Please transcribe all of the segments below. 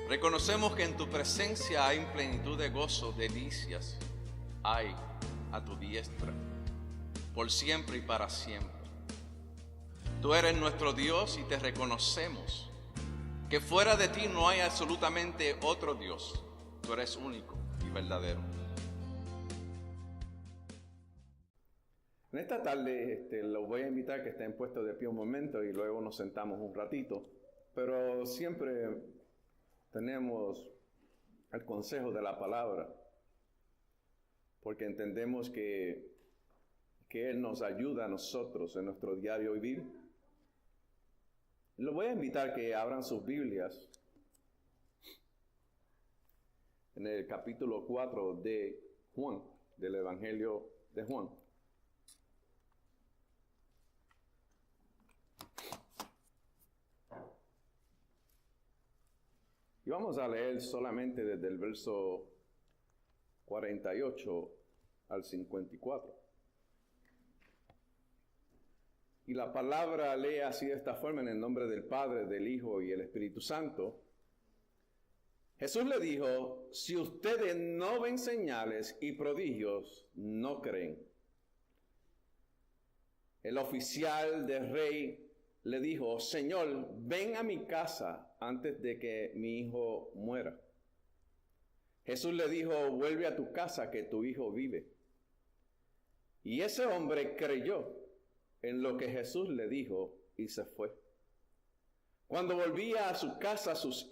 Reconocemos que en tu presencia hay plenitud de gozo, delicias hay a tu diestra, por siempre y para siempre. Tú eres nuestro Dios y te reconocemos que fuera de ti no hay absolutamente otro Dios. Tú eres único y verdadero. En esta tarde los voy a invitar que estén puestos de pie un momento y luego nos sentamos un ratito. Pero siempre tenemos el consejo de la palabra, porque entendemos que Él nos ayuda a nosotros en nuestro diario vivir. Los voy a invitar que abran sus Biblias en el capítulo 4 de Juan, del Evangelio de Juan. Y vamos a leer solamente desde el verso 48 al 54. Y la palabra lee así de esta forma, en el nombre del Padre, del Hijo y el Espíritu Santo. Jesús le dijo: si ustedes no ven señales y prodigios, no creen. El oficial del rey le dijo: Señor, ven a mi casa antes de que mi hijo muera. Jesús le dijo: vuelve a tu casa, que tu hijo vive. Y ese hombre creyó en lo que Jesús le dijo y se fue. Cuando volvía a su casa, sus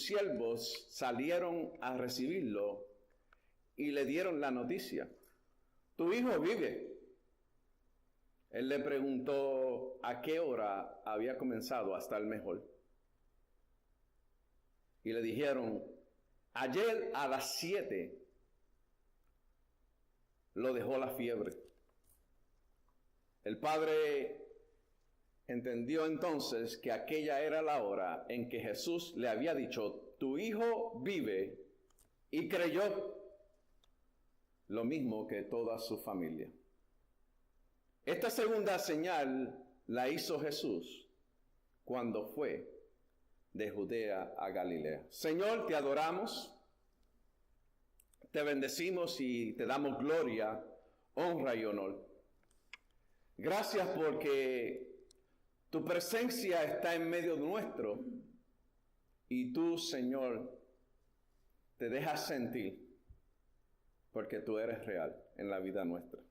siervos salieron a recibirlo y le dieron la noticia: tu hijo vive. Él le preguntó a qué hora había comenzado a estar mejor. Y le dijeron: ayer a las 7 lo dejó la fiebre. El padre entendió entonces que aquella era la hora en que Jesús le había dicho: tu hijo vive, y creyó, lo mismo que toda su familia. Esta segunda señal la hizo Jesús cuando fue de Judea a Galilea. Señor, te adoramos, te bendecimos y te damos gloria, honra y honor. Gracias porque tu presencia está en medio nuestro y tú, Señor, te dejas sentir porque tú eres real en la vida nuestra.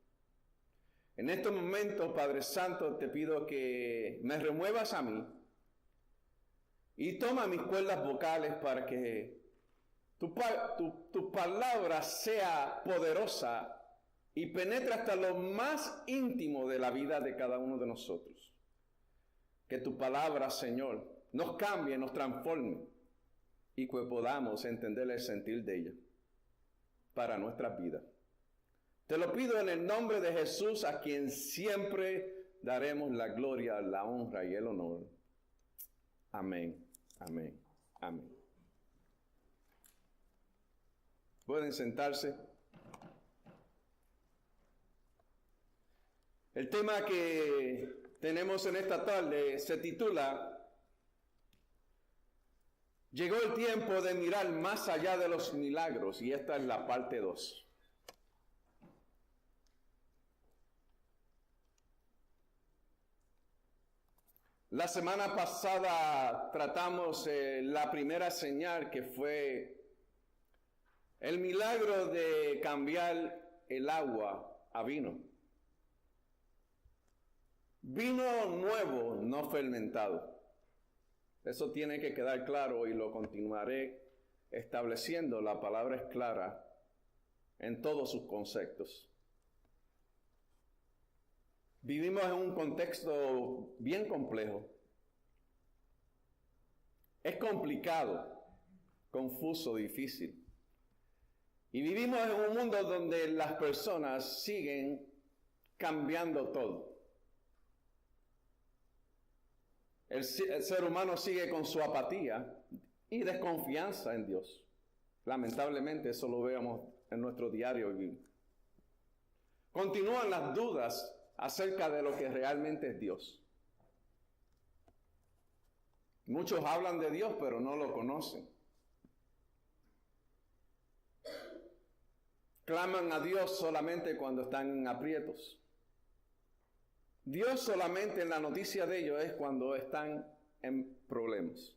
En estos momentos, Padre Santo, te pido que me remuevas a mí y toma mis cuerdas vocales para que tu palabra sea poderosa y penetre hasta lo más íntimo de la vida de cada uno de nosotros. Que tu palabra, Señor, nos cambie, nos transforme y que podamos entender el sentir de ella para nuestras vidas. Te lo pido en el nombre de Jesús, a quien siempre daremos la gloria, la honra y el honor. Amén, amén, amén. Pueden sentarse. El tema que tenemos en esta tarde se titula: llegó el tiempo de mirar más allá de los milagros, y esta es la parte 2. La semana pasada tratamos la primera señal, que fue el milagro de cambiar el agua a vino. Vino nuevo, no fermentado. Eso tiene que quedar claro y lo continuaré estableciendo. La palabra es clara en todos sus conceptos. Vivimos en un contexto bien complejo. Es complicado, confuso, difícil. Y vivimos en un mundo donde las personas siguen cambiando todo. El ser humano sigue con su apatía y desconfianza en Dios. Lamentablemente eso lo vemos en nuestro diario vivir. Continúan las dudas acerca de lo que realmente es Dios. Muchos hablan de Dios, pero no lo conocen. claman a Dios solamente cuando están en aprietos. Dios solamente en la noticia de ellos es cuando están en problemas.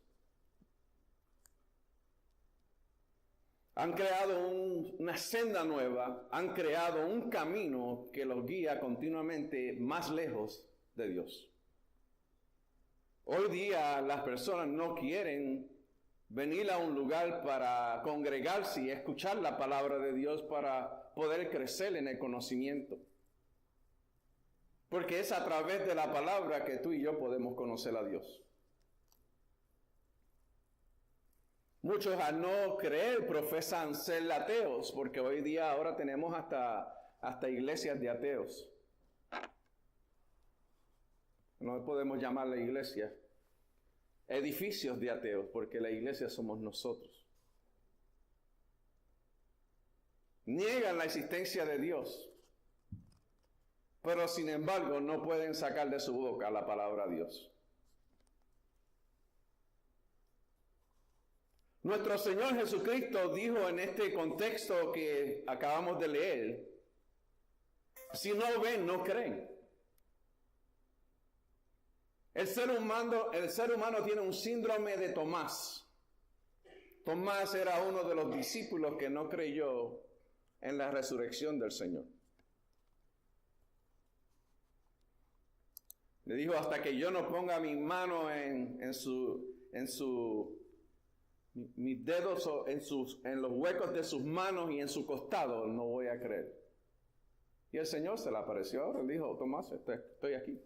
Han creado una senda nueva, han creado un camino que los guía continuamente más lejos de Dios. Hoy día las personas no quieren venir a un lugar para congregarse y escuchar la palabra de Dios para poder crecer en el conocimiento. Porque es a través de la palabra que tú y yo podemos conocer a Dios. Muchos al no creer profesan ser ateos, porque hoy día ahora tenemos hasta iglesias de ateos. No podemos llamarle iglesia, edificios de ateos, porque la iglesia somos nosotros. Niegan la existencia de Dios, pero sin embargo no pueden sacar de su boca la palabra Dios. Nuestro Señor Jesucristo dijo en este contexto que acabamos de leer, si no ven, no creen. El ser humano tiene un síndrome de Tomás. Tomás era uno de los discípulos que no creyó en la resurrección del Señor. Le dijo, hasta que yo no ponga mi mano mis dedos en los huecos de sus manos y en su costado, no voy a creer. Y el Señor se le apareció ahora, le dijo, Tomás, estoy aquí.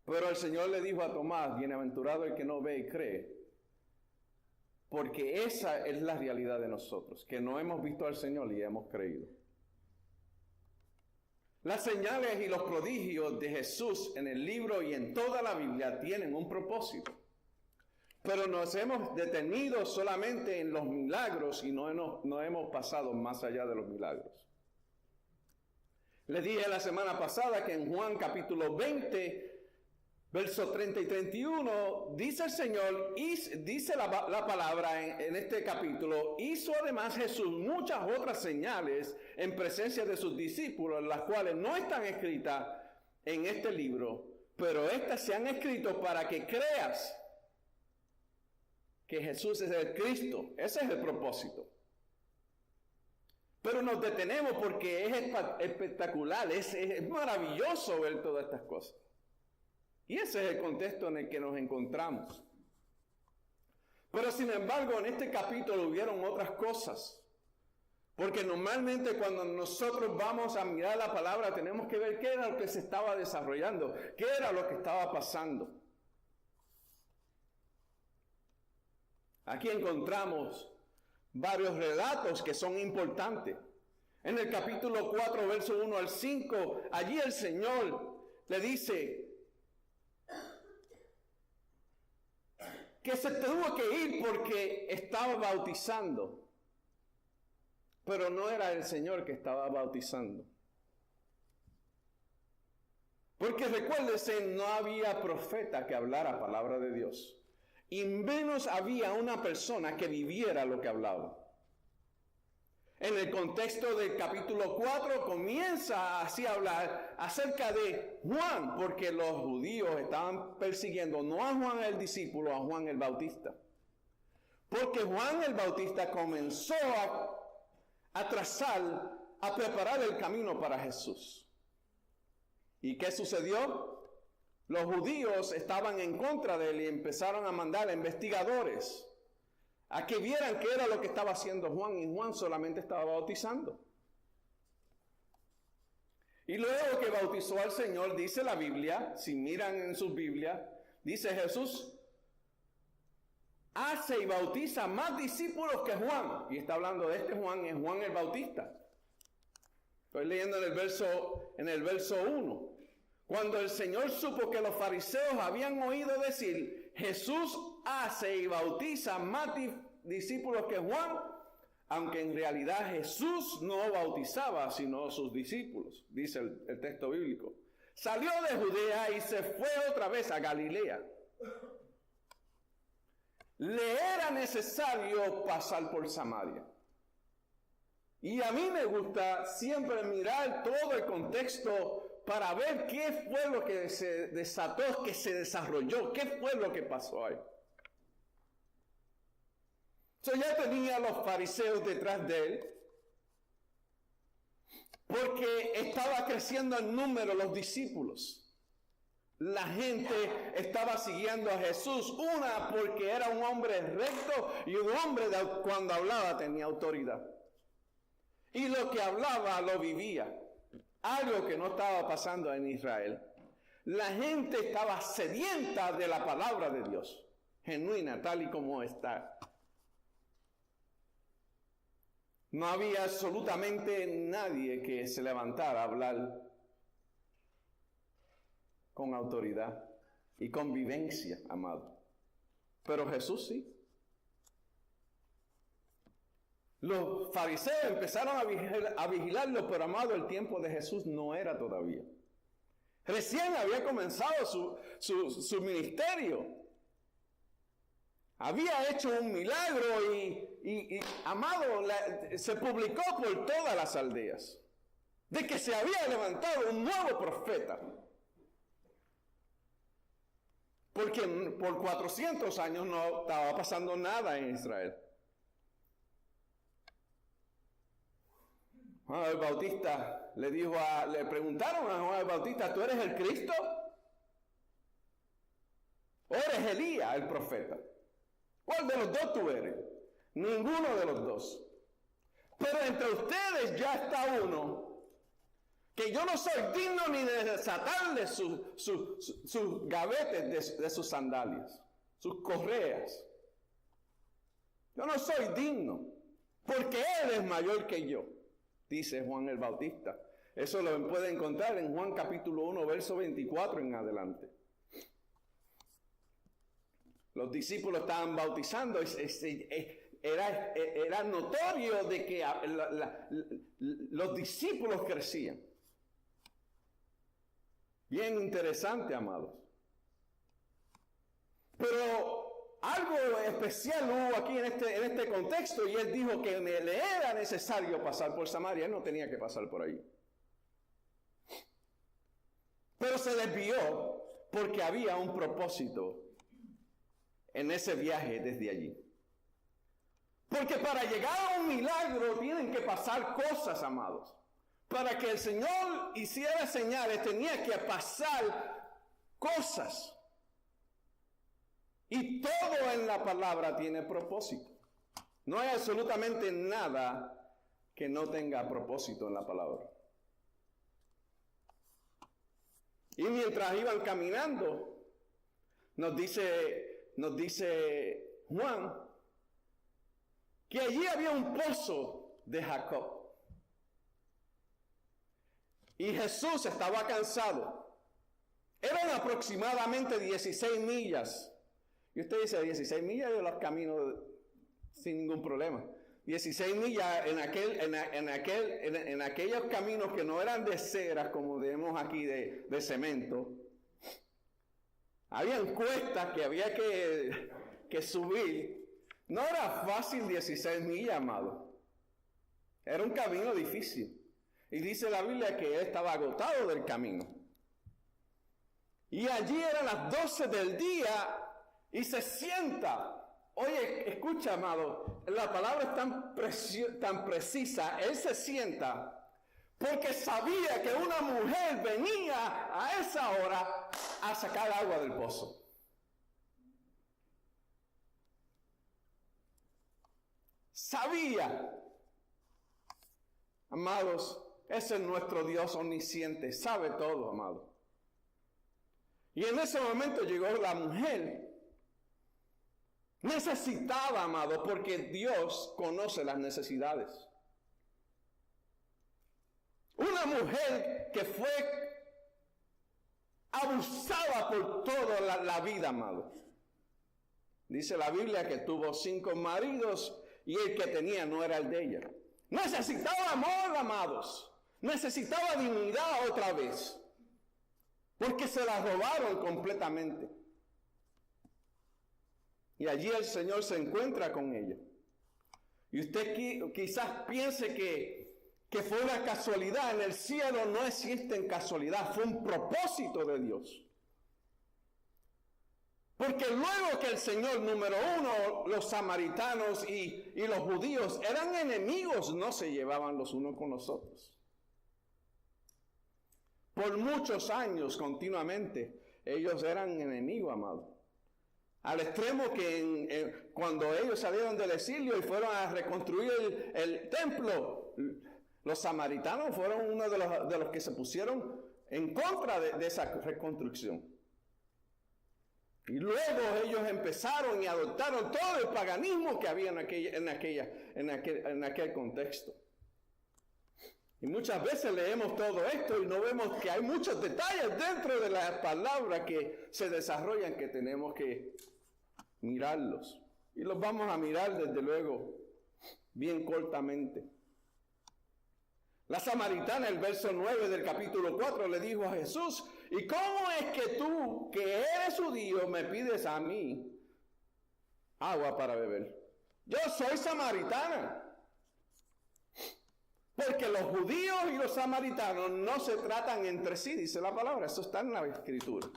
Pero el Señor le dijo a Tomás, bienaventurado el que no ve y cree, porque esa es la realidad de nosotros, que no hemos visto al Señor y hemos creído. Las señales y los prodigios de Jesús en el libro y en toda la Biblia tienen un propósito. Pero nos hemos detenido solamente en los milagros y no hemos pasado más allá de los milagros. Les dije la semana pasada que en Juan capítulo 20, versos 30 y 31, dice el Señor, dice la palabra en este capítulo, hizo además Jesús muchas otras señales en presencia de sus discípulos, las cuales no están escritas en este libro, pero estas se han escrito para que creas que Jesús es el Cristo. Ese es el propósito. Pero nos detenemos porque es espectacular, es maravilloso ver todas estas cosas. Y ese es el contexto en el que nos encontramos. Pero sin embargo, en este capítulo hubieron otras cosas. Porque normalmente cuando nosotros vamos a mirar la palabra, tenemos que ver qué era lo que se estaba desarrollando, qué era lo que estaba pasando. Aquí encontramos varios relatos que son importantes. En el capítulo 4, verso 1 al 5, allí el Señor le dice que se tuvo que ir porque estaba bautizando. Pero no era el Señor que estaba bautizando. Porque recuérdese, no había profeta que hablara palabra de Dios. Y menos había una persona que viviera lo que hablaba. En el contexto del capítulo 4 comienza así a hablar acerca de Juan, porque los judíos estaban persiguiendo no a Juan el discípulo, a Juan el Bautista. Porque Juan el Bautista comenzó a trazar, a preparar el camino para Jesús. ¿Y qué sucedió? Los judíos estaban en contra de él y empezaron a mandar a investigadores a que vieran qué era lo que estaba haciendo Juan, y Juan solamente estaba bautizando. Y luego que bautizó al Señor, dice la Biblia, si miran en sus Biblias, dice Jesús hace y bautiza más discípulos que Juan. Y está hablando de este Juan, es Juan el Bautista. Estoy leyendo en el verso 1. Cuando el Señor supo que los fariseos habían oído decir, Jesús hace y bautiza más discípulos que Juan, aunque en realidad Jesús no bautizaba sino sus discípulos, dice el texto bíblico. Salió de Judea y se fue otra vez a Galilea. Le era necesario pasar por Samaria. Y a mí me gusta siempre mirar todo el contexto para ver qué fue lo que se desató, que se desarrolló, qué fue lo que pasó ahí. Ya tenía a los fariseos detrás de él, porque estaba creciendo en número los discípulos. La gente estaba siguiendo a Jesús, una porque era un hombre recto y un hombre cuando hablaba tenía autoridad. Y lo que hablaba lo vivía, algo que no estaba pasando en Israel. La gente estaba sedienta de la palabra de Dios, genuina, tal y como está. No había absolutamente nadie que se levantara a hablar con autoridad y con vivencia, amado. Pero Jesús sí. Los fariseos empezaron a vigilarlo, pero amado, el tiempo de Jesús no era todavía. Recién había comenzado su ministerio. Había hecho un milagro y amado, se publicó por todas las aldeas de que se había levantado un nuevo profeta. Porque por 400 años no estaba pasando nada en Israel. Juan el Bautista le preguntaron a Juan el Bautista, ¿tú eres el Cristo? ¿O eres Elías, el profeta? ¿Cuál de los dos tú eres? Ninguno de los dos. Pero entre ustedes ya está uno, que yo no soy digno ni de desatarle sus gavetes de sus sandalias, sus correas. Yo no soy digno, porque Él es mayor que yo, dice Juan el Bautista. Eso lo puede encontrar en Juan capítulo 1, verso 24 en adelante. Los discípulos estaban bautizando, era notorio de que los discípulos crecían. Bien interesante, amados. Pero algo especial hubo aquí en este contexto, y él dijo que le era necesario pasar por Samaria. Él no tenía que pasar por ahí. Pero se desvió porque había un propósito en ese viaje desde allí. Porque para llegar a un milagro tienen que pasar cosas, amados. Para que el Señor hiciera señales tenía que pasar cosas. Y todo en la palabra tiene propósito. No hay absolutamente nada que no tenga propósito en la palabra. Y mientras iban caminando, nos dice Juan que allí había un pozo de Jacob. Y Jesús estaba cansado. Eran aproximadamente 16 millas. Y usted dice, 16 millas yo las camino sin ningún problema. 16 millas en aquellos caminos que no eran de cera, como vemos aquí de cemento. Habían cuestas que había que subir. No era fácil 16 millas, amado. Era un camino difícil. Y dice la Biblia que él estaba agotado del camino. Y allí eran las 12 del día y se sienta. Oye, escucha, amado, la palabra es tan precisa. Él se sienta porque sabía que una mujer venía a esa hora a sacar agua del pozo. Sabía. Amados, ese es nuestro Dios omnisciente, sabe todo, amado. Y en ese momento llegó la mujer. Necesitaba, amado, porque Dios conoce las necesidades. Una mujer que fue abusada por toda la vida, amado. Dice la Biblia que tuvo 5 maridos y el que tenía no era el de ella. Necesitaba amor, amados. Necesitaba dignidad otra vez. Porque se la robaron completamente. Y allí el Señor se encuentra con ella. Y usted quizás piense que que fue una casualidad. En el cielo no existe casualidad, fue un propósito de Dios. Porque luego que el Señor, número uno, los samaritanos y los judíos eran enemigos, no se llevaban los unos con los otros. Por muchos años, continuamente, ellos eran enemigos, amados. Al extremo que cuando ellos salieron del exilio y fueron a reconstruir el templo, los samaritanos fueron uno de los que se pusieron en contra de esa reconstrucción. Y luego ellos empezaron y adoptaron todo el paganismo que había en aquel contexto. Y muchas veces leemos todo esto y no vemos que hay muchos detalles dentro de la palabra que se desarrollan que tenemos que mirarlos. Y los vamos a mirar desde luego bien cortamente. La samaritana, el verso 9 del capítulo 4, le dijo a Jesús: ¿y cómo es que tú, que eres judío, me pides a mí agua para beber? Yo soy samaritana. Porque los judíos y los samaritanos no se tratan entre sí, dice la palabra. Eso está en la Escritura.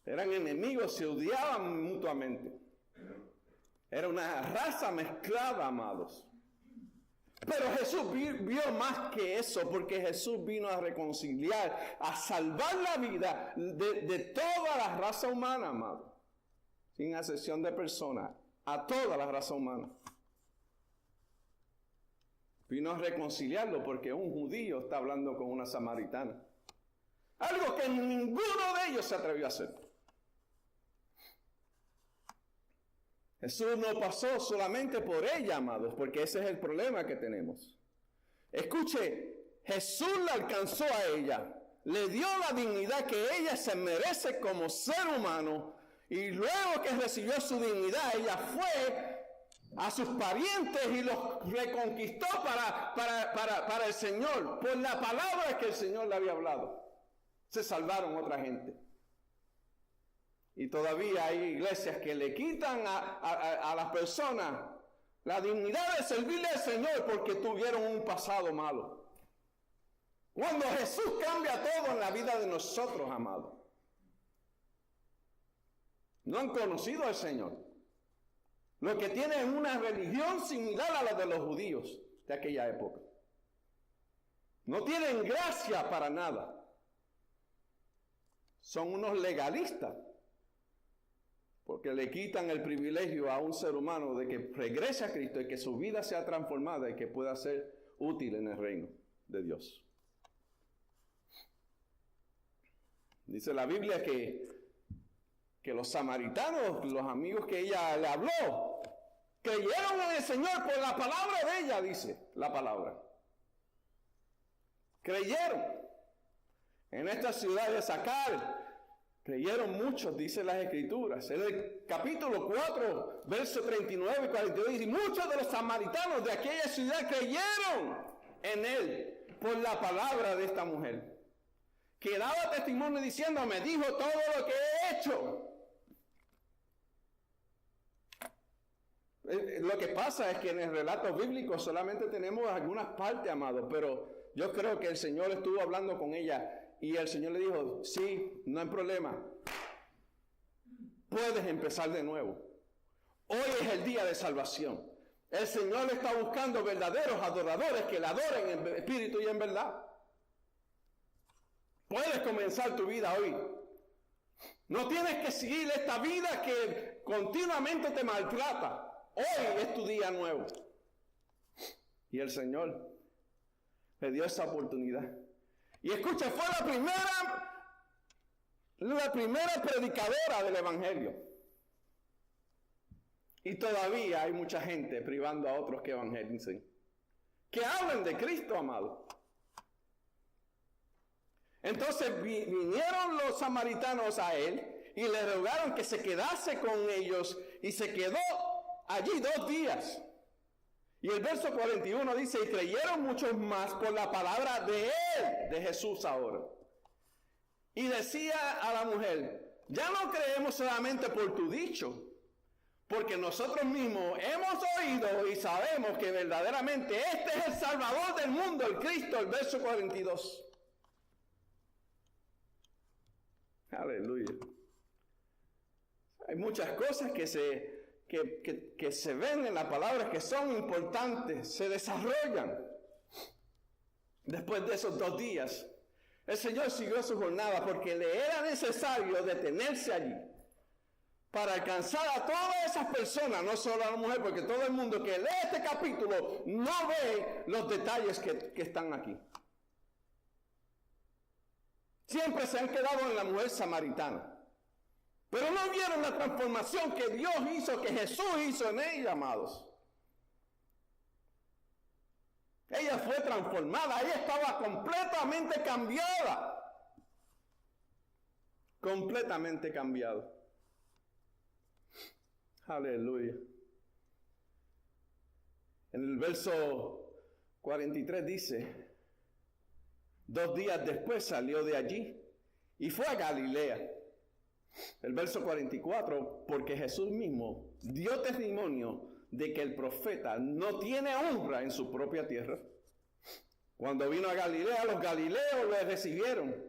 Eran enemigos, se odiaban mutuamente. Era una raza mezclada, amados. Pero Jesús vio más que eso, porque Jesús vino a reconciliar, a salvar la vida de toda la raza humana, amado. Sin excepción de personas, a toda la raza humana. Vino a reconciliarlo porque un judío está hablando con una samaritana. Algo que ninguno de ellos se atrevió a hacer. Jesús no pasó solamente por ella, amados, porque ese es el problema que tenemos. Escuche, Jesús la alcanzó a ella, le dio la dignidad que ella se merece como ser humano, y luego que recibió su dignidad, ella fue a sus parientes y los reconquistó para el Señor. Por la palabra que el Señor le había hablado, se salvaron otra gente. Y todavía hay iglesias que le quitan a las personas la dignidad de servirle al Señor porque tuvieron un pasado malo. Cuando Jesús cambia todo en la vida de nosotros, amados. No han conocido al Señor. Lo que tienen es una religión similar a la de los judíos de aquella época. No tienen gracia para nada. Son unos legalistas. Porque le quitan el privilegio a un ser humano de que regrese a Cristo y que su vida sea transformada y que pueda ser útil en el reino de Dios. Dice la Biblia que los samaritanos, los amigos que ella le habló, creyeron en el Señor por la palabra de ella, dice la palabra. Creyeron. En esta ciudad de Sacar, creyeron muchos, dice las Escrituras. En el capítulo 4, versos 39 y 42, dice: muchos de los samaritanos de aquella ciudad creyeron en él por la palabra de esta mujer, que daba testimonio diciendo: me dijo todo lo que he hecho. Lo que pasa es que en el relato bíblico solamente tenemos algunas partes, amados, pero yo creo que el Señor estuvo hablando con ella. Y el Señor le dijo: sí, no hay problema. Puedes empezar de nuevo. Hoy es el día de salvación. El Señor está buscando verdaderos adoradores que le adoren en espíritu y en verdad. Puedes comenzar tu vida hoy. No tienes que seguir esta vida que continuamente te maltrata. Hoy es tu día nuevo. Y el Señor le dio esa oportunidad. Y escucha, fue la primera predicadora del Evangelio. Y todavía hay mucha gente privando a otros que evangelicen, que hablen de Cristo, amado. Entonces vinieron los samaritanos a él y le rogaron que se quedase con ellos, y se quedó allí 2 días. Y el verso 41 dice: y creyeron muchos más por la palabra de él, de Jesús ahora. Y decía a la mujer: ya no creemos solamente por tu dicho, Porque nosotros mismos hemos oído y sabemos que verdaderamente este es el Salvador del mundo, el Cristo, el verso 42. Aleluya. Hay muchas cosas que se ven en la palabra que son importantes, se desarrollan. Después de esos 2 días, el Señor siguió su jornada porque le era necesario detenerse allí para alcanzar a todas esas personas, no solo a la mujer, porque todo el mundo que lee este capítulo no ve los detalles que están aquí. Siempre se han quedado en la mujer samaritana. Pero no vieron la transformación que Dios hizo, que Jesús hizo en ella, amados. Ella fue transformada, ella estaba completamente cambiada. Completamente cambiada. Aleluya. En el verso 43 dice, 2 días después salió de allí y fue a Galilea. El verso 44, porque Jesús mismo dio testimonio de que el profeta no tiene honra en su propia tierra. Cuando vino a Galilea, los galileos le recibieron,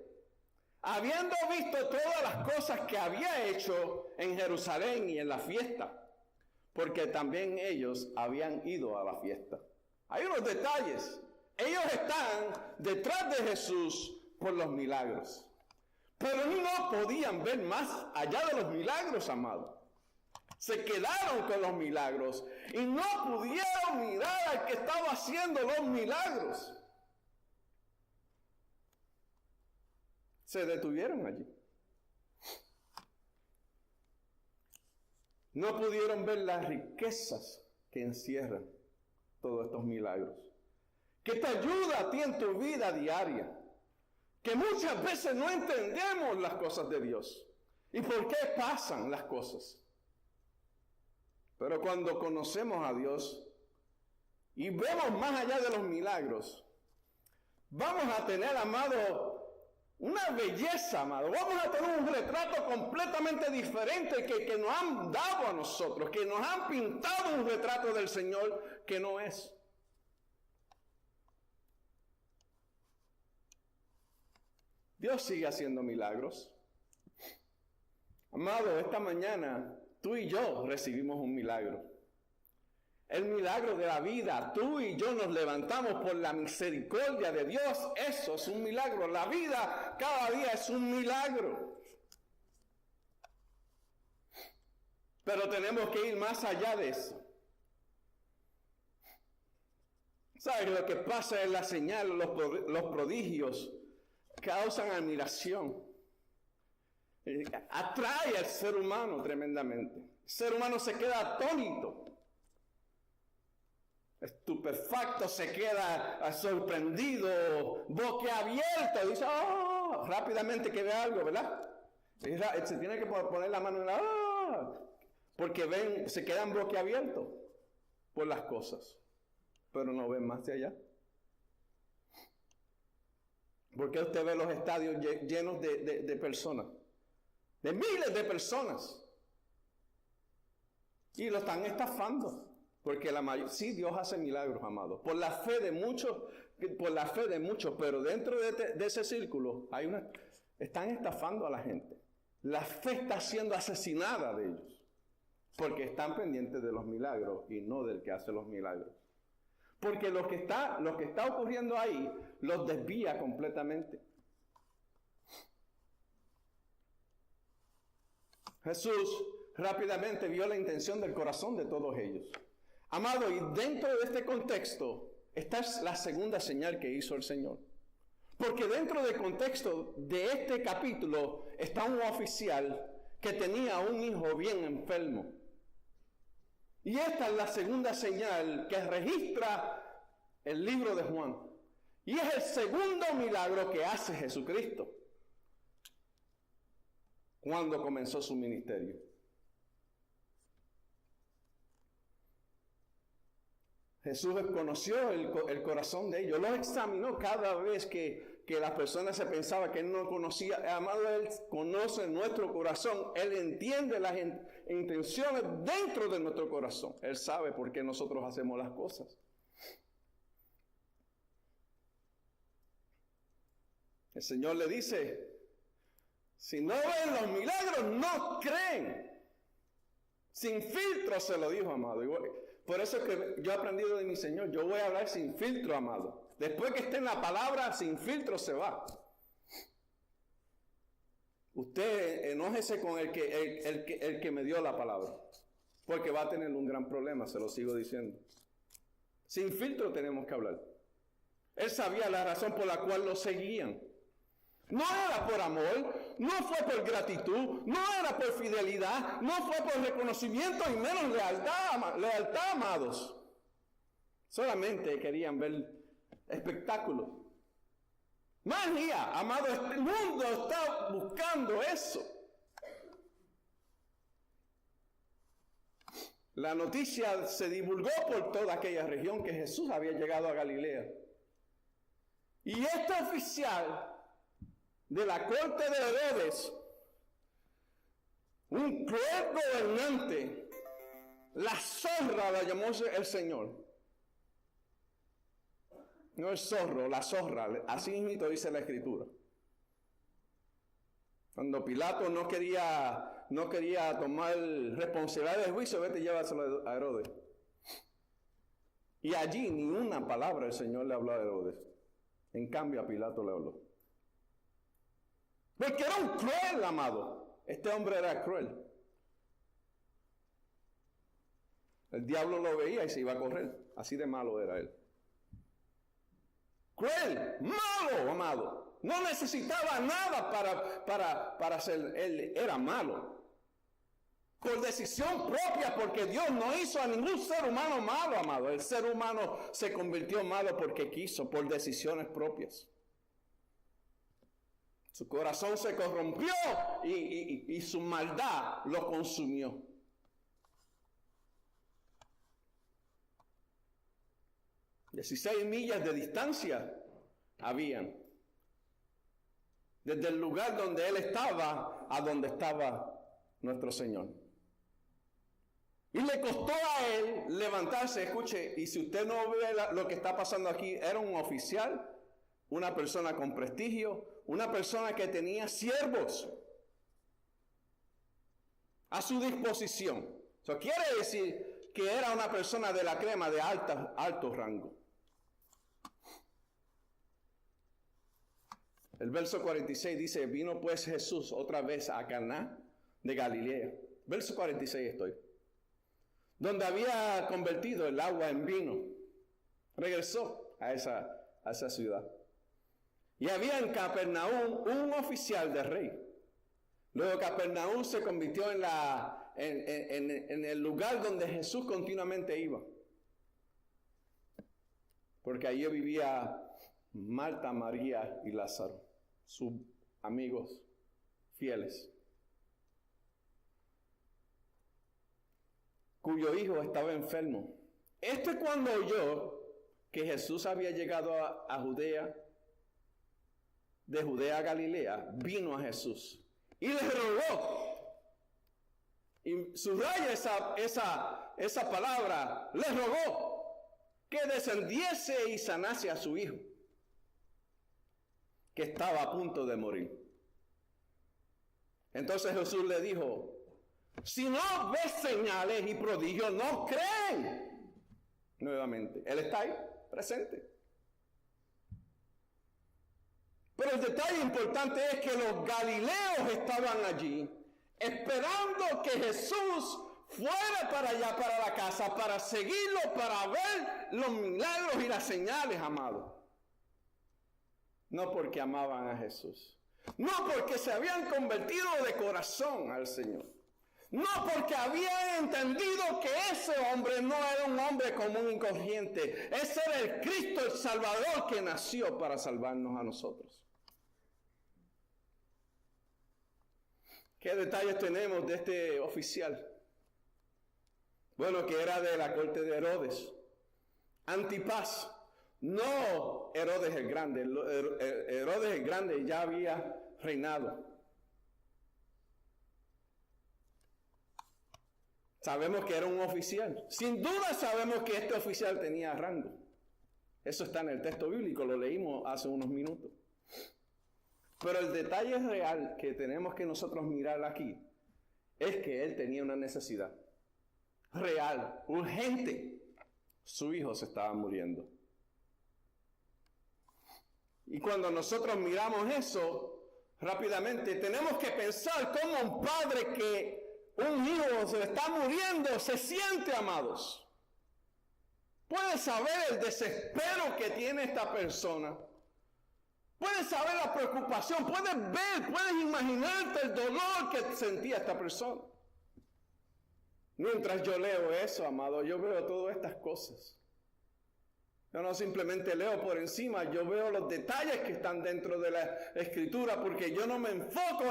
habiendo visto todas las cosas que había hecho en Jerusalén y en la fiesta, porque también ellos habían ido a la fiesta. Hay unos detalles. Ellos están detrás de Jesús por los milagros. Pero no podían ver más allá de los milagros, amados. Se quedaron con los milagros y no pudieron mirar al que estaba haciendo los milagros. Se detuvieron allí. No pudieron ver las riquezas que encierran todos estos milagros, que te ayuda a ti en tu vida diaria. Que muchas veces no entendemos las cosas de Dios y por qué pasan las cosas. Pero cuando conocemos a Dios y vemos más allá de los milagros, vamos a tener, amado, una belleza, amado. Vamos a tener un retrato completamente diferente que nos han dado a nosotros, que nos han pintado un retrato del Señor que no es. Dios sigue haciendo milagros. Amado, esta mañana tú y yo recibimos un milagro. El milagro de la vida. Tú y yo nos levantamos por la misericordia de Dios. Eso es un milagro. La vida cada día es un milagro. Pero tenemos que ir más allá de eso. ¿Sabes lo que pasa en la señal, los prodigios? Causan admiración, atrae al ser humano tremendamente. El ser humano se queda atónito, estupefacto, se queda sorprendido, boquiabierto, dice, oh, rápidamente que ve algo, ¿verdad? Se tiene que poner la mano en la, porque se quedan boquiabiertos por las cosas, pero no ven más de allá. Porque usted ve los estadios llenos de personas, de miles de personas, y lo están estafando, porque sí, Dios hace milagros, amados, por la fe de muchos, pero dentro de ese círculo están estafando a la gente. La fe está siendo asesinada de ellos, porque están pendientes de los milagros y no del que hace los milagros. Porque lo que está ocurriendo ahí los desvía completamente. Jesús rápidamente vio la intención del corazón de todos ellos. Amado, y dentro de este contexto, esta es la segunda señal que hizo el Señor. Porque dentro del contexto de este capítulo está un oficial que tenía un hijo bien enfermo. Y esta es la segunda señal que registra el libro de Juan. Y es el segundo milagro que hace Jesucristo cuando comenzó su ministerio. Jesús conoció el corazón de ellos, lo examinó cada vez que las personas se pensaba que Él no conocía. Amado, Él conoce nuestro corazón, Él entiende intenciones dentro de nuestro corazón. Él sabe por qué nosotros hacemos las cosas. El Señor le dice, si no ven los milagros, no creen. Sin filtro se lo dijo, amado. Por eso es que yo he aprendido de mi Señor, yo voy a hablar sin filtro, amado. Después que esté en la palabra, sin filtro se va. Usted enójese con el que me dio la palabra, porque va a tener un gran problema, se lo sigo diciendo. Sin filtro tenemos que hablar. Él sabía la razón por la cual lo seguían. No era por amor, no fue por gratitud, no era por fidelidad, no fue por reconocimiento y menos lealtad, amados. Solamente querían ver espectáculo. Magia, amado, este mundo está buscando eso. La noticia se divulgó por toda aquella región que Jesús había llegado a Galilea. Y este oficial de la corte de Herodes, un cruel gobernante, la zorra la llamó el Señor. No el zorro, la zorra, así mismo dice la Escritura. Cuando Pilato no quería tomar responsabilidad del juicio, vete y llévaselo a Herodes. Y allí ni una palabra el Señor le habló a Herodes. En cambio a Pilato le habló. Porque era un cruel, amado. Este hombre era cruel. El diablo lo veía y se iba a correr. Así de malo era él. Cruel, malo, amado. No necesitaba nada para ser. Él era malo. Por decisión propia, porque Dios no hizo a ningún ser humano malo, amado. El ser humano se convirtió malo porque quiso, por decisiones propias. Su corazón se corrompió y su maldad lo consumió. $16 millas de distancia habían. Desde el lugar donde él estaba a donde estaba nuestro Señor. Y le costó a él levantarse, escuche, y si usted no ve lo que está pasando aquí, era un oficial, una persona con prestigio, una persona que tenía siervos a su disposición. Eso quiere decir que era una persona de la crema de alto rango. El verso 46 dice, vino pues Jesús otra vez a Caná de Galilea. Verso 46 estoy. Donde había convertido el agua en vino. Regresó a esa ciudad. Y había en Capernaum un oficial del rey. Luego Capernaum se convirtió en el lugar donde Jesús continuamente iba. Porque allí vivía Marta, María y Lázaro, sus amigos fieles, cuyo hijo estaba enfermo. Esto es cuando oyó que Jesús había llegado a Judea, de Judea a Galilea, vino a Jesús y le rogó. Y subraya esa palabra, le rogó que descendiese y sanase a su hijo, que estaba a punto de morir. Entonces Jesús le dijo, si no ves señales y prodigios, no creen. Nuevamente, Él está ahí, presente. Pero el detalle importante es que los galileos estaban allí, esperando que Jesús fuera para allá, para la casa, para seguirlo, para ver los milagros y las señales, amados. No porque amaban a Jesús. No porque se habían convertido de corazón al Señor. No porque habían entendido que ese hombre no era un hombre común y corriente. Ese era el Cristo, el Salvador, que nació para salvarnos a nosotros. ¿Qué detalles tenemos de este oficial? Bueno, que era de la corte de Herodes. Antipas. No Herodes el Grande. Herodes el Grande ya había reinado. Sabemos que era un oficial. Sin duda sabemos que este oficial tenía rango. Eso está en el texto bíblico, lo leímos hace unos minutos. Pero el detalle real que tenemos que nosotros mirar aquí es que él tenía una necesidad real, urgente. Su hijo se estaba muriendo. Y cuando nosotros miramos eso, rápidamente tenemos que pensar cómo un padre que un hijo se le está muriendo se siente, amados. Puedes saber el desespero que tiene esta persona. Puedes saber la preocupación, puedes ver, puedes imaginarte el dolor que sentía esta persona. Mientras yo leo eso, amado, yo veo todas estas cosas. Yo no simplemente leo por encima, yo veo los detalles que están dentro de la Escritura, porque yo no me enfoco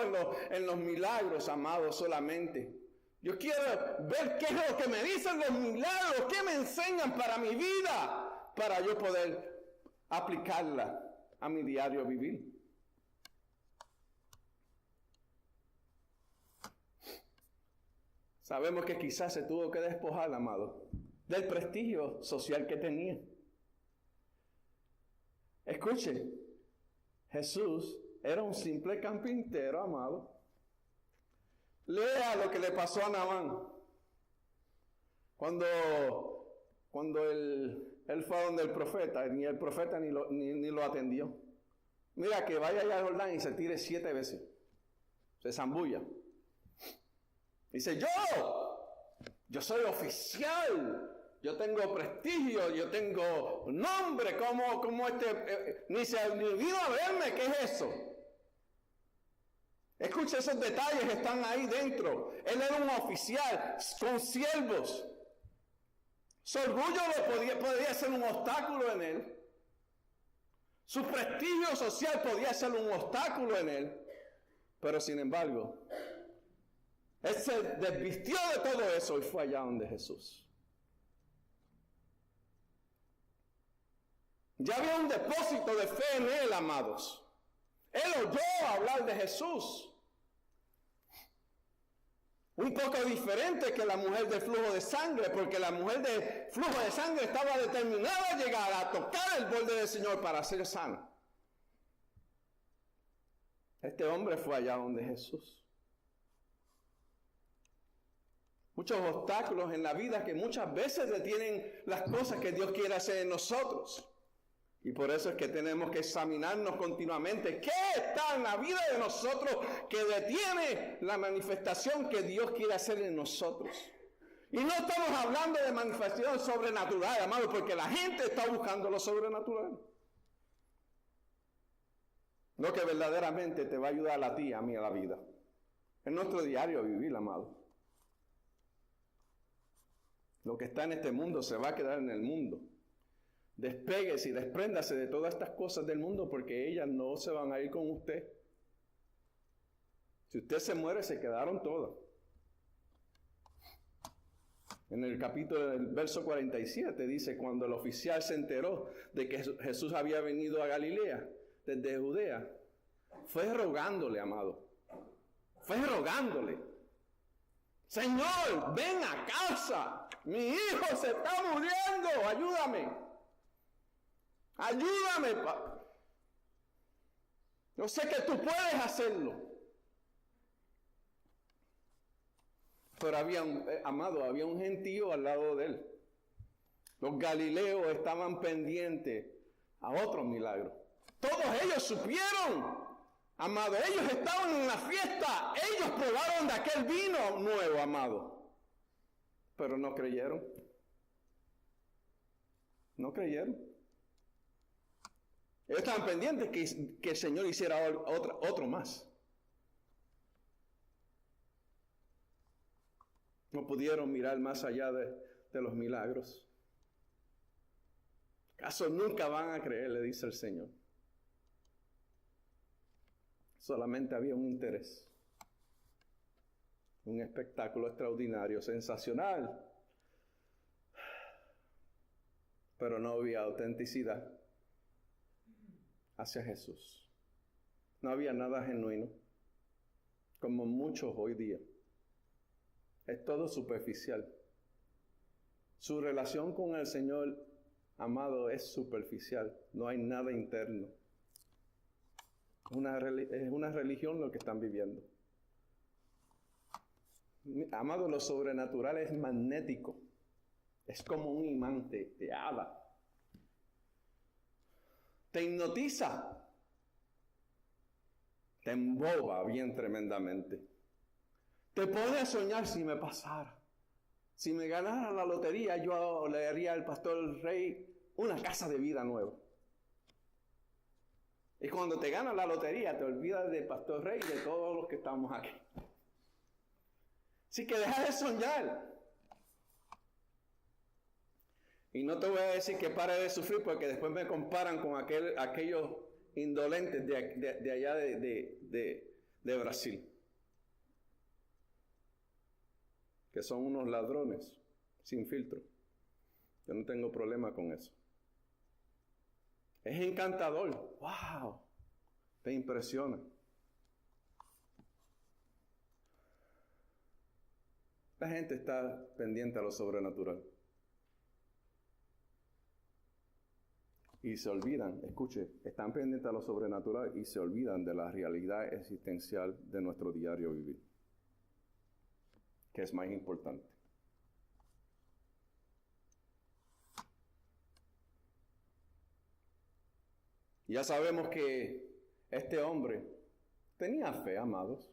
en los milagros, amado, solamente. Yo quiero ver qué es lo que me dicen los milagros, qué me enseñan para mi vida, para yo poder aplicarla a mi diario vivir. Sabemos que quizás se tuvo que despojar, amado, del prestigio social que tenía. Escuche, Jesús era un simple carpintero, amado. Lea lo que le pasó a Naamán. Cuando él fue donde el profeta, ni el profeta ni lo atendió. Mira, que vaya allá al Jordán y se tire 7 veces. Se zambulla. Dice, yo soy oficial. Yo tengo prestigio, yo tengo nombre, como ni vino a verme, ¿qué es eso? Escucha, esos detalles están ahí dentro. Él era un oficial con siervos. Su orgullo podía ser un obstáculo en él. Su prestigio social podía ser un obstáculo en él. Pero sin embargo, él se desvistió de todo eso y fue allá donde Jesús. Ya había un depósito de fe en él, amados. Él oyó hablar de Jesús. Un poco diferente que la mujer del flujo de sangre, porque la mujer del flujo de sangre estaba determinada a llegar a tocar el borde del Señor para ser sana. Este hombre fue allá donde Jesús. Muchos obstáculos en la vida que muchas veces detienen las cosas que Dios quiere hacer en nosotros. Y por eso es que tenemos que examinarnos continuamente. ¿Qué está en la vida de nosotros que detiene la manifestación que Dios quiere hacer en nosotros? Y no estamos hablando de manifestación sobrenatural, amado, porque la gente está buscando lo sobrenatural. Lo que verdaderamente te va a ayudar a ti, a mí, a la vida. En nuestro diario vivir, amado. Lo que está en este mundo se va a quedar en el mundo. Despéguese y despréndase de todas estas cosas del mundo porque ellas no se van a ir con usted. Si usted se muere, se quedaron todas. En el capítulo del verso 47 dice, cuando el oficial se enteró de que Jesús había venido a Galilea, desde Judea, fue rogándole, amado. Fue rogándole. Señor, ven a casa. Mi hijo se está muriendo. Ayúdame. Ayúdame, yo sé que tú puedes hacerlo. Pero había un gentío al lado de él. Los galileos estaban pendientes a otro milagro. Todos ellos supieron, amado, ellos estaban en la fiesta. Ellos probaron de aquel vino nuevo, amado. Pero no creyeron. No creyeron. Ellos estaban pendientes que el Señor hiciera otro más. No pudieron mirar más allá de los milagros. ¿Acaso nunca van a creer? Le dice el Señor. Solamente había un interés. Un espectáculo extraordinario, sensacional. Pero no había autenticidad hacia Jesús. No había nada genuino, como muchos hoy día. Es todo superficial. Su relación con el Señor, amado, es superficial. No hay nada interno. Es una religión lo que están viviendo. Amado, lo sobrenatural es magnético. Es como un imán, te ala. Te hipnotiza. Te emboba bien tremendamente. Te pone a soñar si me pasara. Si me ganara la lotería, yo le haría al pastor Rey una casa de vida nueva. Y cuando te ganas la lotería, te olvidas del pastor Rey y de todos los que estamos aquí. Así que deja de soñar. Y no te voy a decir que pare de sufrir, porque después me comparan con aquellos indolentes de allá de Brasil, que son unos ladrones sin filtro. Yo no tengo problema con eso. Es encantador. ¡Wow! Te impresiona. La gente está pendiente a lo sobrenatural. Y se olvidan, escuche, están pendientes a lo sobrenatural y se olvidan de la realidad existencial de nuestro diario vivir, que es más importante. Ya sabemos que este hombre tenía fe, amados.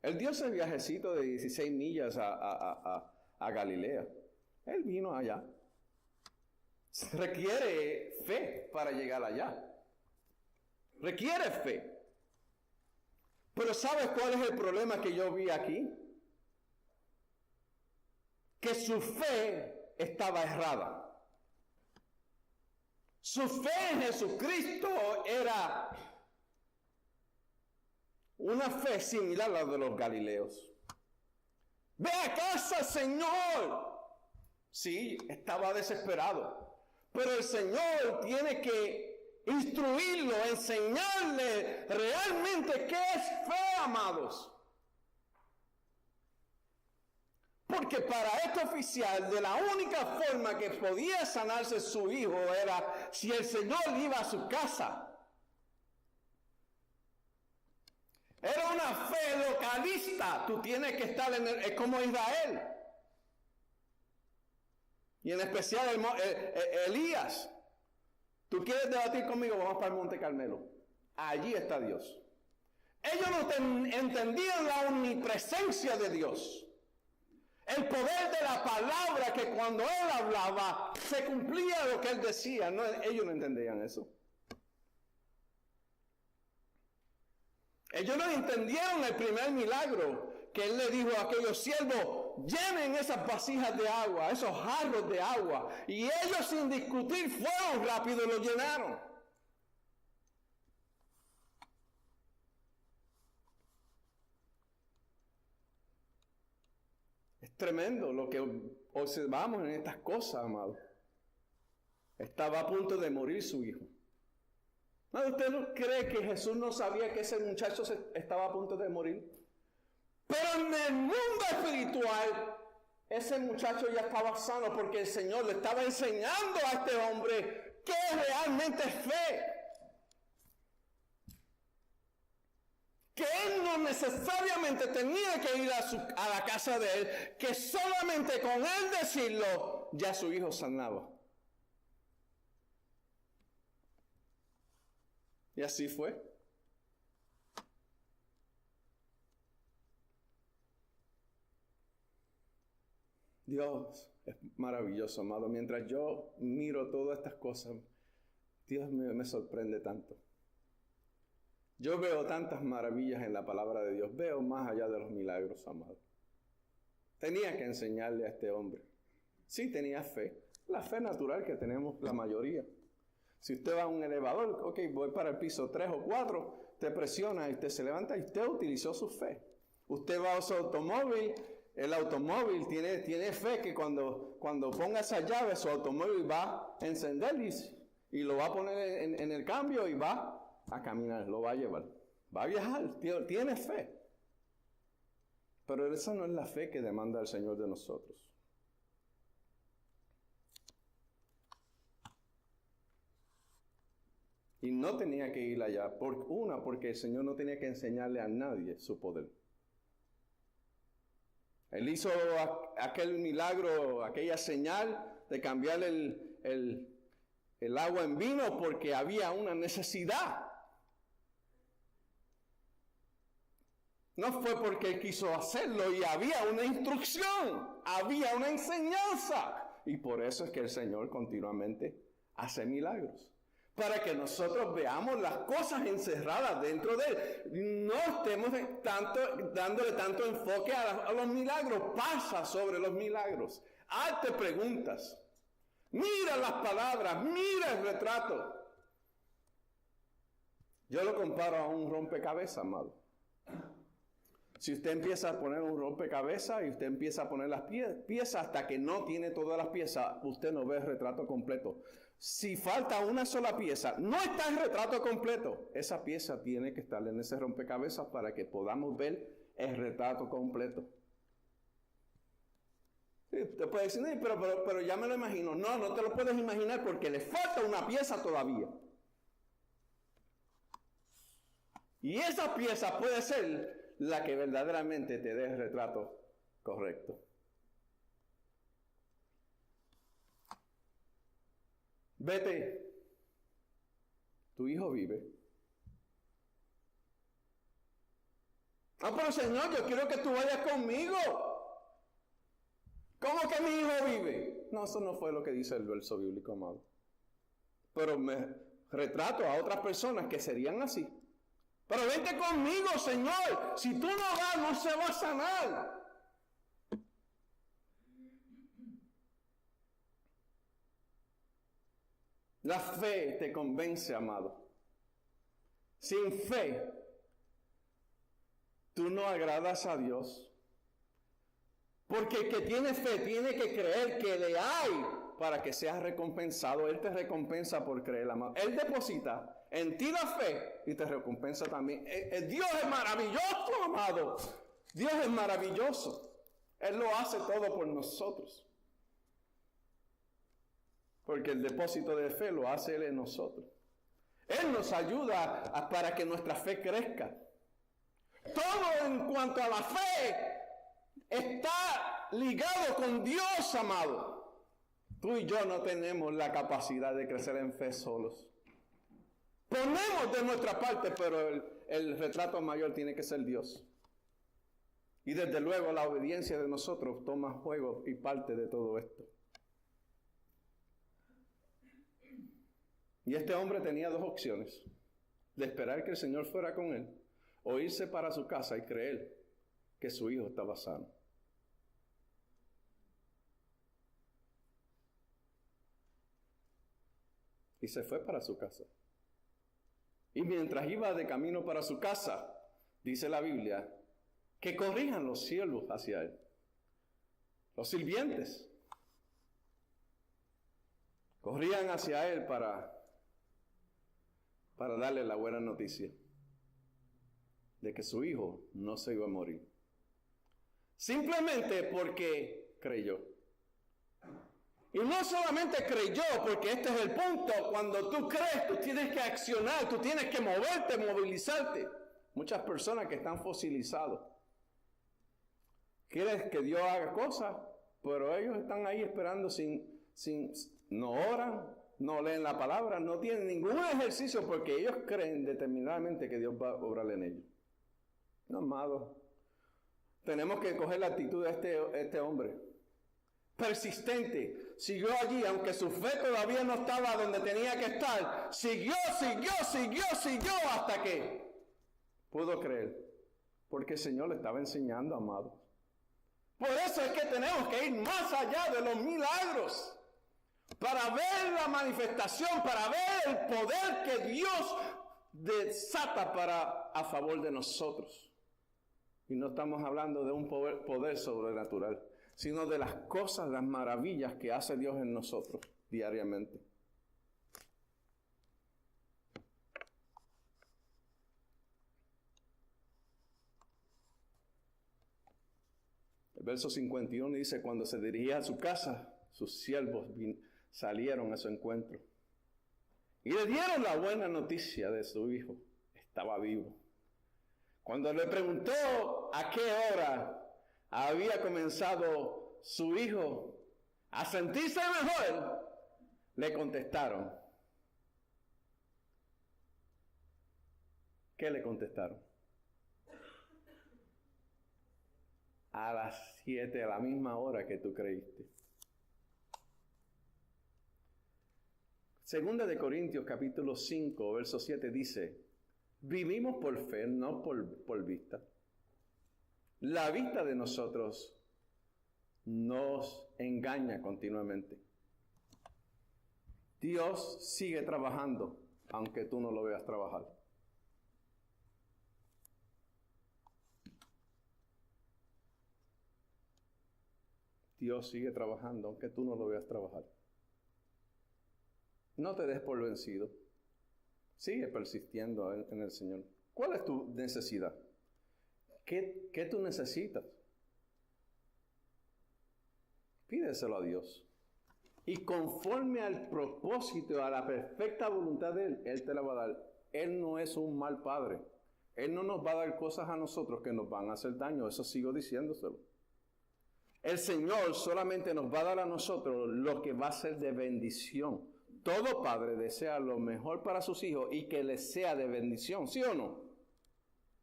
Él dio ese viajecito de 16 millas a Galilea. Él vino allá. Requiere fe para llegar allá. Requiere fe. Pero ¿sabes cuál es el problema que yo vi aquí? Que su fe estaba errada. Su fe en Jesucristo era una fe similar a la de los galileos. ¡Ve a casa, Señor! Sí, estaba desesperado. Pero el Señor tiene que instruirlo, enseñarle realmente qué es fe, amados. Porque para este oficial, de la única forma que podía sanarse su hijo era si el Señor iba a su casa. Era una fe localista. Tú tienes que estar como Israel. Y en especial Elías. ¿Tú quieres debatir conmigo? Vamos para el Monte Carmelo. Allí está Dios. Ellos no entendían la omnipresencia de Dios. El poder de la palabra, que cuando Él hablaba, se cumplía lo que Él decía. No, ellos no entendían eso. Ellos no entendieron el primer milagro, que Él le dijo a aquellos siervos: llenen esas vasijas de agua, esos jarros de agua. Y ellos, sin discutir, fueron rápido y lo llenaron. Es tremendo lo que observamos en estas cosas, amado. Estaba a punto de morir su hijo. ¿Usted no cree que Jesús no sabía que ese muchacho estaba a punto de morir? Pero en el mundo espiritual, ese muchacho ya estaba sano, porque el Señor le estaba enseñando a este hombre qué realmente es fe. Que él no necesariamente tenía que ir a la casa de él, que solamente con él decirlo, ya su hijo sanaba. Y así fue. Dios es maravilloso, amado. Mientras yo miro todas estas cosas, Dios me sorprende tanto. Yo veo tantas maravillas en la palabra de Dios. Veo más allá de los milagros, amado. Tenía que enseñarle a este hombre. Sí, tenía fe. La fe natural que tenemos la mayoría. Si usted va a un elevador, ok, voy para el piso 3 o 4, te presiona y usted se levanta y usted utilizó su fe. Usted va a su automóvil, el automóvil tiene fe que cuando ponga esa llave, su automóvil va a encender y lo va a poner en el cambio y va a caminar, lo va a llevar. Va a viajar, tiene fe. Pero esa no es la fe que demanda el Señor de nosotros. Y no tenía que ir allá, porque el Señor no tenía que enseñarle a nadie su poder. Él hizo aquel milagro, aquella señal de cambiar el agua en vino porque había una necesidad. No fue porque Él quiso hacerlo y había una instrucción, había una enseñanza. Y por eso es que el Señor continuamente hace milagros. Para que nosotros veamos las cosas encerradas dentro de Él. No estemos dándole tanto enfoque a los milagros. Pasa sobre los milagros. Hazte preguntas. Mira las palabras, mira el retrato. Yo lo comparo a un rompecabezas, amado. Si usted empieza a poner un rompecabezas y usted empieza a poner las piezas hasta que no tiene todas las piezas, usted no ve el retrato completo. Si falta una sola pieza, no está el retrato completo. Esa pieza tiene que estar en ese rompecabezas para que podamos ver el retrato completo. Sí, usted puede decir, pero ya me lo imagino. No, no te lo puedes imaginar porque le falta una pieza todavía. Y esa pieza puede ser la que verdaderamente te dé el retrato correcto. Vete, tu hijo vive. Pero Señor, yo quiero que tú vayas conmigo. ¿Cómo que mi hijo vive? No, eso no fue lo que dice el verso bíblico, amado. Pero me retrato a otras personas que serían así. Pero vente conmigo, Señor. Si tú no vas, no se va a sanar. La fe te convence, amado. Sin fe, tú no agradas a Dios. Porque el que tiene fe tiene que creer que le hay para que seas recompensado. Él te recompensa por creer, amado. Él deposita en ti la fe y te recompensa también. Dios es maravilloso, amado. Dios es maravilloso. Él lo hace todo por nosotros. Porque el depósito de fe lo hace Él en nosotros. Él nos ayuda para que nuestra fe crezca. Todo en cuanto a la fe está ligado con Dios, amado. Tú y yo no tenemos la capacidad de crecer en fe solos. Ponemos de nuestra parte, pero el retrato mayor tiene que ser Dios. Y desde luego la obediencia de nosotros toma juego y parte de todo esto. Y este hombre tenía dos opciones: de esperar que el Señor fuera con él, o irse para su casa y creer que su hijo estaba sano. Y se fue para su casa. Y mientras iba de camino para su casa, dice la Biblia, que corrían los siervos hacia él. Los sirvientes corrían hacia él para darle la buena noticia de que su hijo no se iba a morir. Simplemente porque creyó. Y no solamente creyó, porque este es el punto. Cuando tú crees, tú tienes que accionar, tú tienes que moverte, movilizarte. Muchas personas que están fosilizados quieren que Dios haga cosas, pero ellos están ahí esperando no oran, no leen la palabra, no tienen ningún ejercicio porque ellos creen determinadamente que Dios va a obrar en ellos. No, amado, tenemos que coger la actitud de este hombre. Persistente, siguió allí, aunque su fe todavía no estaba donde tenía que estar, siguió hasta que pudo creer, porque el Señor le estaba enseñando, amados. Por eso es que tenemos que ir más allá de los milagros, para ver la manifestación, para ver el poder que Dios desata a favor de nosotros. Y no estamos hablando de un poder sobrenatural, sino de las cosas, las maravillas que hace Dios en nosotros diariamente. verso 51 dice, cuando se dirigía a su casa, sus siervos salieron a su encuentro y le dieron la buena noticia de su hijo. Estaba vivo. Cuando le preguntó a qué hora había comenzado su hijo a sentirse mejor, le contestaron. ¿Qué le contestaron? A las 7, a la misma hora que tú creíste. Segunda de Corintios capítulo 5, verso 7 dice, vivimos por fe, no por vista. La vista de nosotros nos engaña continuamente. Dios sigue trabajando, aunque tú no lo veas trabajar. Dios sigue trabajando, aunque tú no lo veas trabajar. No te des por vencido. Sigue persistiendo en el Señor. ¿Cuál es tu necesidad? ¿Qué tú necesitas? Pídeselo a Dios. Y conforme al propósito, a la perfecta voluntad de Él, Él te la va a dar. Él no es un mal padre. Él no nos va a dar cosas a nosotros que nos van a hacer daño. Eso sigo diciéndoselo. El Señor solamente nos va a dar a nosotros lo que va a ser de bendición. Todo padre desea lo mejor para sus hijos y que les sea de bendición, ¿sí o no?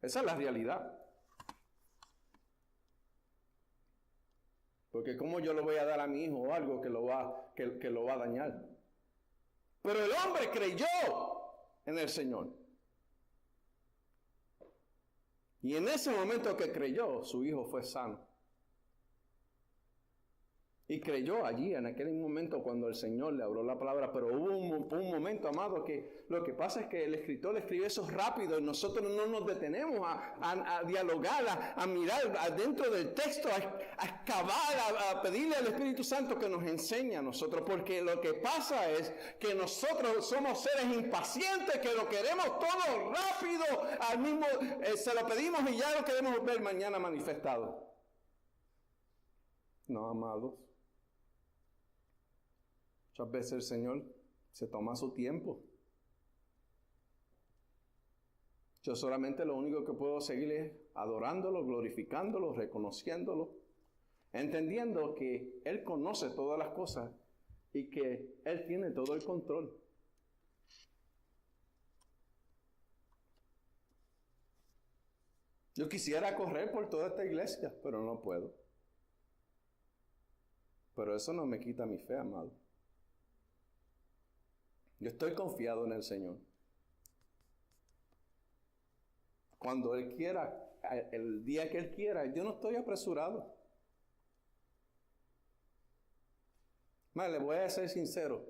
Esa es la realidad. Porque ¿cómo yo le voy a dar a mi hijo algo que lo va a dañar? Pero el hombre creyó en el Señor. Y en ese momento que creyó, su hijo fue sano. Y creyó allí, en aquel momento cuando el Señor le habló la palabra. Pero hubo un momento, amado, que lo que pasa es que el escritor escribe eso rápido y nosotros no nos detenemos a dialogar, a mirar adentro del texto, a excavar, a pedirle al Espíritu Santo que nos enseñe a nosotros. Porque lo que pasa es que nosotros somos seres impacientes, que lo queremos todo rápido, al mismo, se lo pedimos y ya lo queremos ver mañana manifestado. No, amados. Muchas veces el Señor se toma su tiempo. Yo solamente lo único que puedo seguir es adorándolo, glorificándolo, reconociéndolo, entendiendo que Él conoce todas las cosas y que Él tiene todo el control. Yo quisiera correr por toda esta iglesia, pero no puedo. Pero eso no me quita mi fe, amado. Yo estoy confiado en el Señor. Cuando Él quiera, el día que Él quiera, yo no estoy apresurado. Le voy a ser sincero,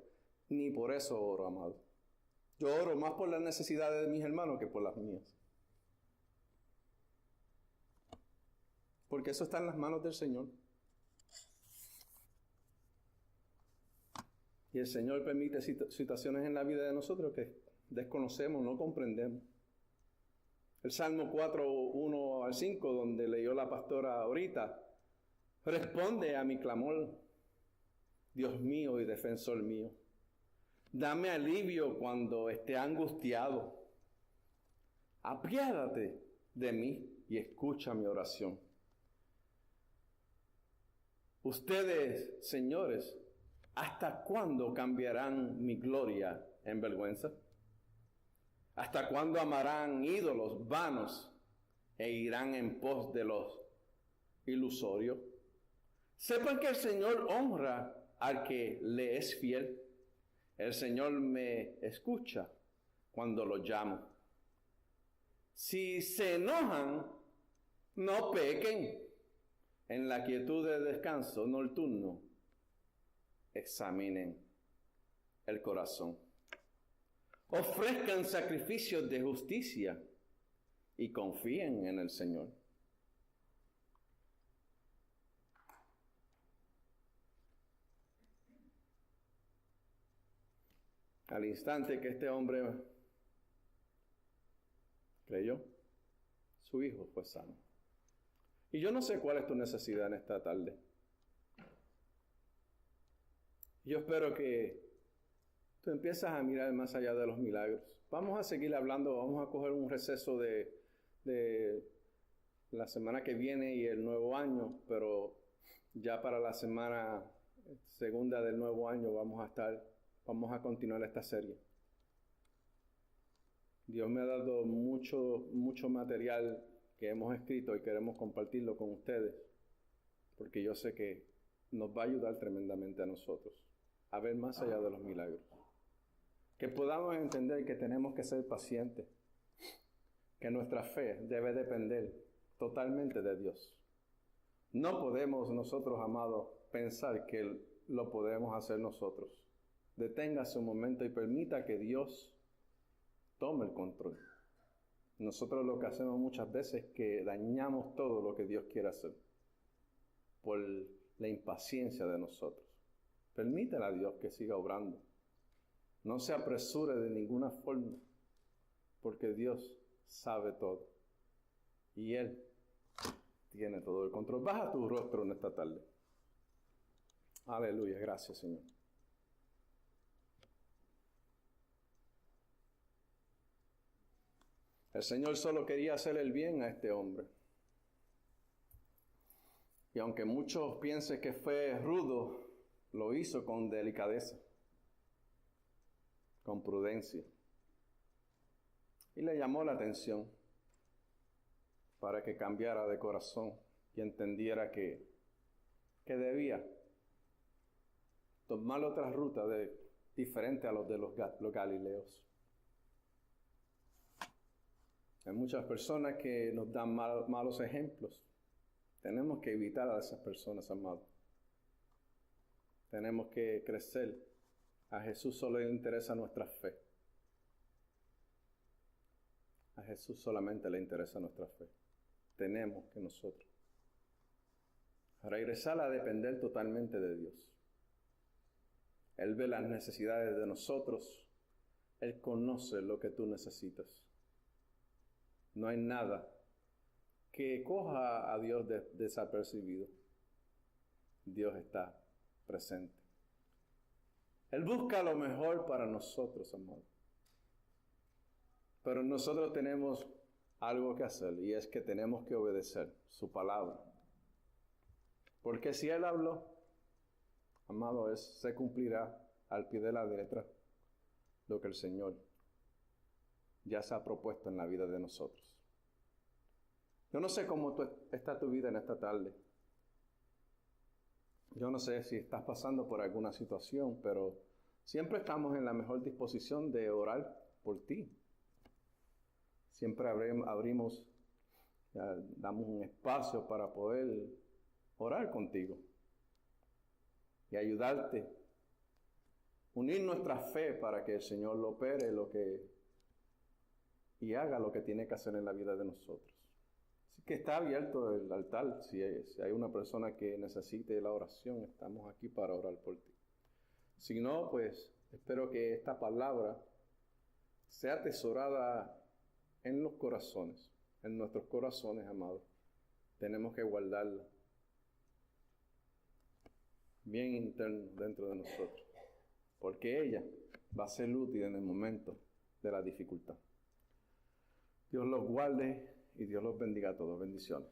ni por eso oro, amado. Yo oro más por las necesidades de mis hermanos que por las mías. Porque eso está en las manos del Señor. Y el Señor permite situaciones en la vida de nosotros que desconocemos, no comprendemos. El Salmo 4, 1 al 5, donde leyó la pastora ahorita, responde a mi clamor, Dios mío y defensor mío. Dame alivio cuando esté angustiado. Apiádate de mí y escucha mi oración. Ustedes, señores, ¿hasta cuándo cambiarán mi gloria en vergüenza? ¿Hasta cuándo amarán ídolos vanos e irán en pos de los ilusorios? Sepan que el Señor honra al que le es fiel. El Señor me escucha cuando lo llamo. Si se enojan, no pequen. En la quietud del descanso nocturno, examinen el corazón. Ofrezcan sacrificios de justicia y confíen en el Señor. Al instante que este hombre creyó, su hijo fue sano. Y yo no sé cuál es tu necesidad en esta tarde. Yo espero que tú empieces a mirar más allá de los milagros. Vamos a seguir hablando, vamos a coger un receso de la semana que viene y el nuevo año, pero ya para la semana segunda del nuevo año vamos a continuar esta serie. Dios me ha dado mucho material que hemos escrito y queremos compartirlo con ustedes, porque yo sé que nos va a ayudar tremendamente a nosotros a ver más allá de los milagros. Que podamos entender que tenemos que ser pacientes, que nuestra fe debe depender totalmente de Dios. No podemos nosotros, amados, pensar que lo podemos hacer nosotros. Deténgase un momento y permita que Dios tome el control. Nosotros lo que hacemos muchas veces es que dañamos todo lo que Dios quiere hacer por la impaciencia de nosotros. Permítale a Dios que siga obrando. No se apresure de ninguna forma, porque Dios sabe todo. Y Él tiene todo el control. Baja tu rostro en esta tarde. Aleluya, gracias, Señor. El Señor solo quería hacer el bien a este hombre. Y aunque muchos piensen que fue rudo, lo hizo con delicadeza, con prudencia. Y le llamó la atención para que cambiara de corazón y entendiera que debía tomar otra ruta diferente a los de los galileos. Hay muchas personas que nos dan malos ejemplos. Tenemos que evitar a esas personas, amados. Tenemos que crecer. A Jesús solo le interesa nuestra fe. A Jesús solamente le interesa nuestra fe. Tenemos que nosotros regresar a depender totalmente de Dios. Él ve las necesidades de nosotros. Él conoce lo que tú necesitas. No hay nada que coja a Dios desapercibido. Dios está presente. Él busca lo mejor para nosotros, amor. Pero nosotros tenemos algo que hacer, y es que tenemos que obedecer su palabra. Porque si Él habló, amado, se cumplirá al pie de la letra lo que el Señor ya se ha propuesto en la vida de nosotros. Yo no sé cómo está tu vida en esta tarde. Yo no sé si estás pasando por alguna situación, pero siempre estamos en la mejor disposición de orar por ti. Siempre abrimos, damos un espacio para poder orar contigo y ayudarte, unir nuestra fe para que el Señor lo opere y haga lo que tiene que hacer en la vida de nosotros. Así que está abierto el altar. Si hay una persona que necesite la oración, estamos aquí para orar por ti. Si no, pues espero que esta palabra sea atesorada en los corazones, en nuestros corazones, amados. Tenemos que guardarla bien interno dentro de nosotros, porque ella va a ser útil en el momento de la dificultad. Dios los guarde y Dios los bendiga a todos. Bendiciones.